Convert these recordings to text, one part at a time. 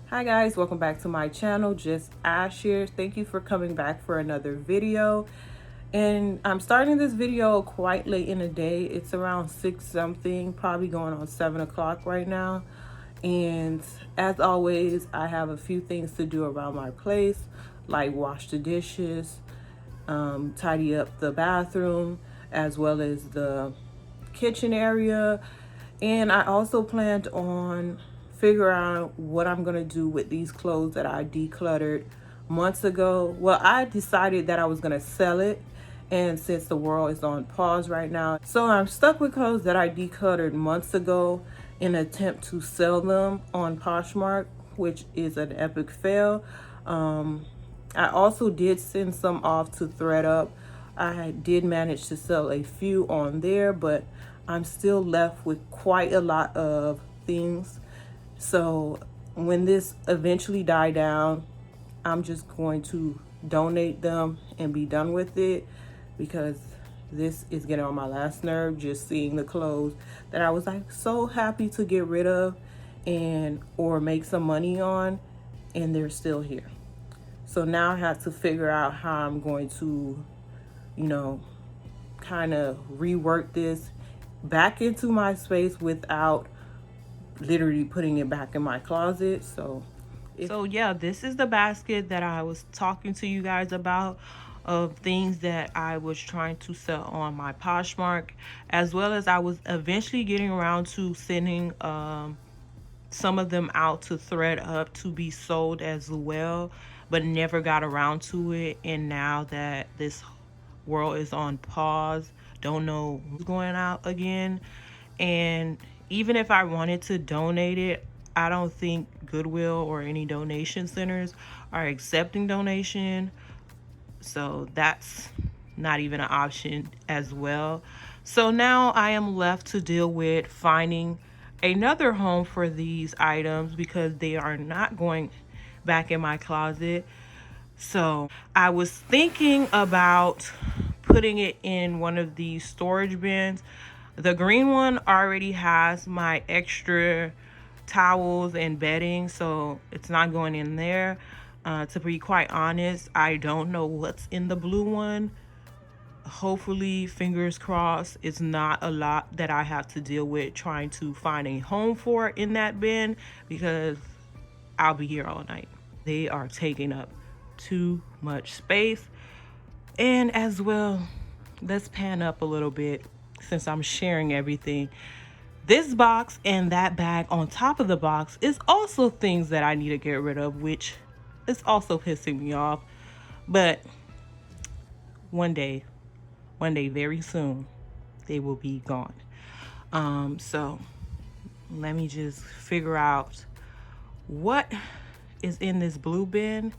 Hi guys, welcome back to my channel. Just Ash here. Thank you for coming back for another video. And I'm starting this video quite late in the day. It's around 6 something, probably going on 7 o'clock right now. And as always, I have a few things to do around my place, like wash the dishes, tidy up the bathroom, as well as the kitchen area. And I also planned on figure out what I'm gonna do with these clothes that I decluttered months ago. Well, I decided that I was gonna sell it, and since the world is on pause right now, so I'm stuck with clothes that I decluttered months ago in an attempt to sell them on Poshmark, which is an epic fail. I also did send some off to ThredUp. I did manage to sell a few on there, but I'm still left with quite a lot of things. So when this eventually die down, I'm just going to donate them and be done with it, because this is getting on my last nerve, just seeing the clothes that I was like so happy to get rid of and or make some money on, and they're still here. So now I have to figure out how I'm going to, kind of rework this back into my space without literally putting it back in my closet. So yeah, this is the basket that I was talking to you guys about, of things that I was trying to sell on my Poshmark, as well as I was eventually getting around to sending some of them out to ThredUp to be sold as well, but never got around to it. And now that this world is on pause, don't know who's going out again. And even if I wanted to donate it, I don't think Goodwill or any donation centers are accepting donation. So that's not even an option as well. So now I am left to deal with finding another home for these items, because they are not going back in my closet. So I was thinking about putting it in one of these storage bins. The green one already has my extra towels and bedding, so it's not going in there. To be quite honest, I don't know what's in the blue one. Hopefully, fingers crossed, it's not a lot that I have to deal with trying to find a home for in that bin, because I'll be here all night. They are taking up too much space. And as well, let's pan up a little bit since I'm sharing everything. This box and that bag on top of the box is also things that I need to get rid of, which is also pissing me off. But one day very soon, they will be gone. So let me just figure out what is in this blue bin,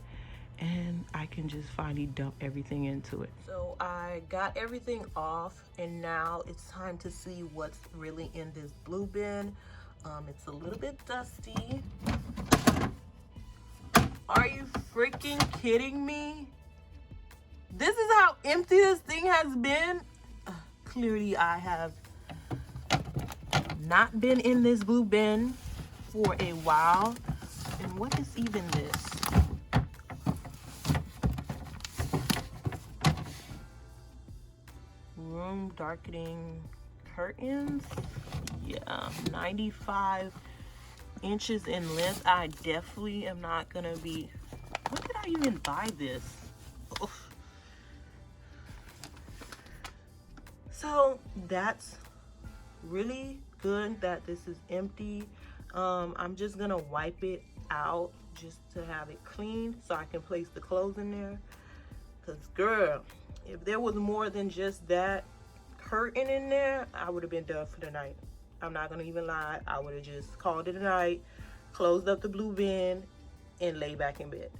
and I can just finally dump everything into it. So I got everything off, and now it's time to see what's really in this blue bin. It's a little bit dusty. Are you freaking kidding me? This is how empty this thing has been. Clearly I have not been in this blue bin for a while. And what is even this? Room darkening curtains. Yeah, 95 inches in length. I definitely am not gonna be. When did I even buy this? Oof. So that's really good that this is empty. I'm just gonna wipe it out just to have it clean so I can place the clothes in there. Cause girl, if there was more than just that curtain in there, I would have been done for the night. I'm not gonna even lie. I would have just called it a night, closed up the blue bin, and lay back in bed.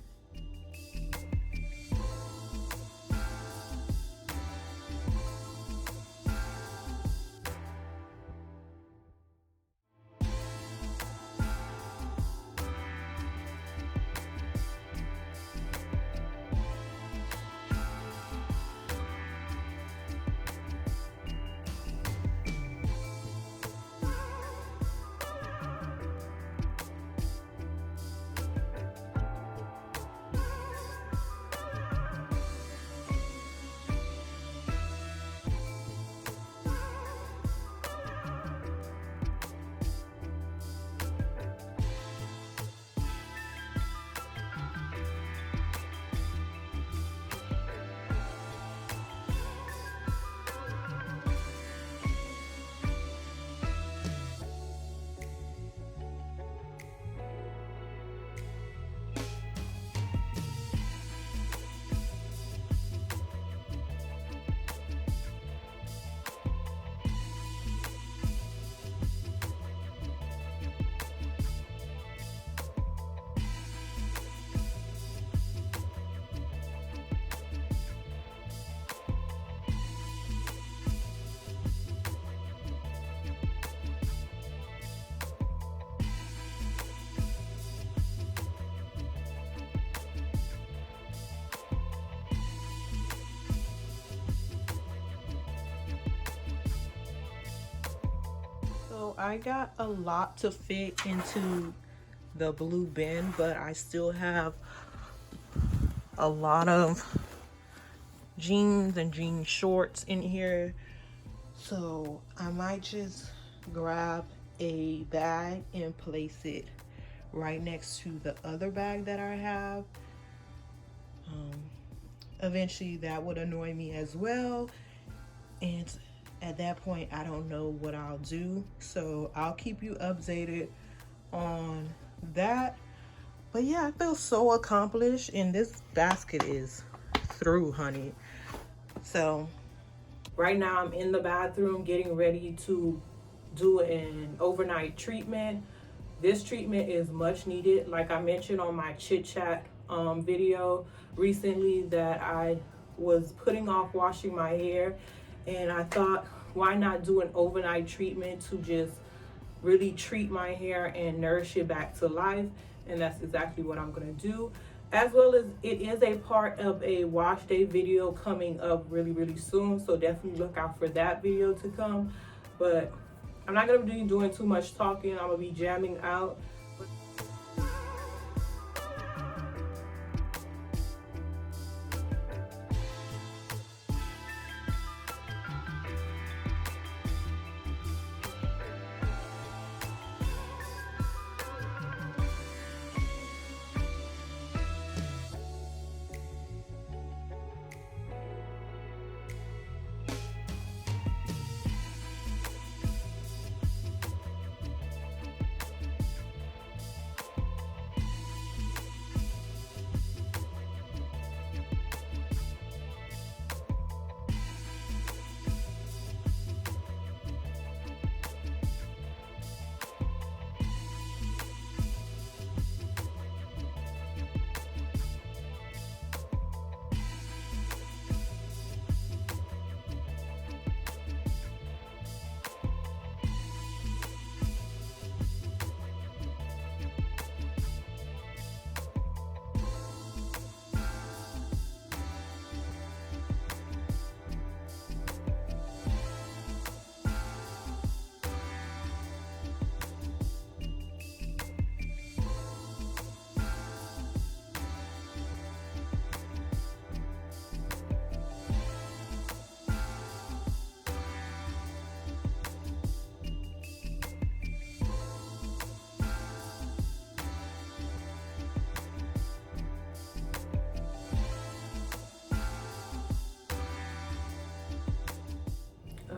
I got a lot to fit into the blue bin, but I still have a lot of jeans and jean shorts in here. So I might just grab a bag and place it right next to the other bag that I have. Eventually that would annoy me as well, and at that point I don't know what I'll do, so I'll keep you updated on that. But yeah, I feel so accomplished, and this basket is through, honey. So right now I'm in the bathroom getting ready to do an overnight treatment. This treatment is much needed. Like I mentioned on my chit chat video recently, that I was putting off washing my hair, and I thought, why not do an overnight treatment to just really treat my hair and nourish it back to life. And that's exactly what I'm gonna do, as well as it is a part of a wash day video coming up really soon, so definitely look out for that video to come. But I'm not gonna be doing too much talking. I'm gonna be jamming out.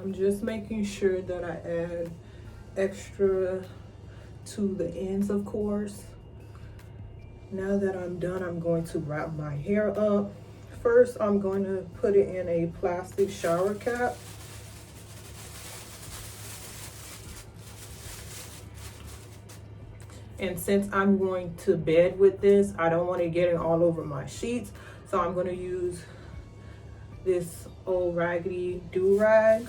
I'm just making sure that I add extra to the ends, of course. Now that I'm done, I'm going to wrap my hair up. First, I'm going to put it in a plastic shower cap. And since I'm going to bed with this, I don't want it getting all over my sheets. So I'm going to use this old raggedy do-rag.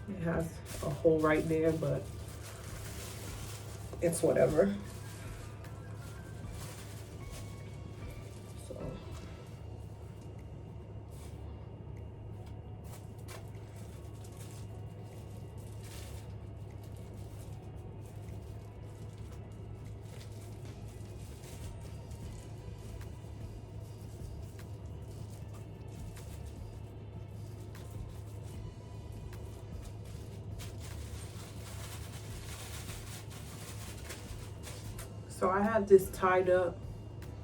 It has a hole right there, but it's whatever. So I have this tied up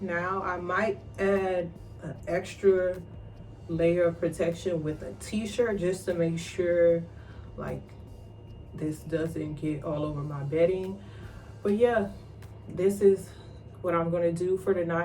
now. I might add an extra layer of protection with a t-shirt just to make sure like this doesn't get all over my bedding. But yeah, this is what I'm gonna do for tonight.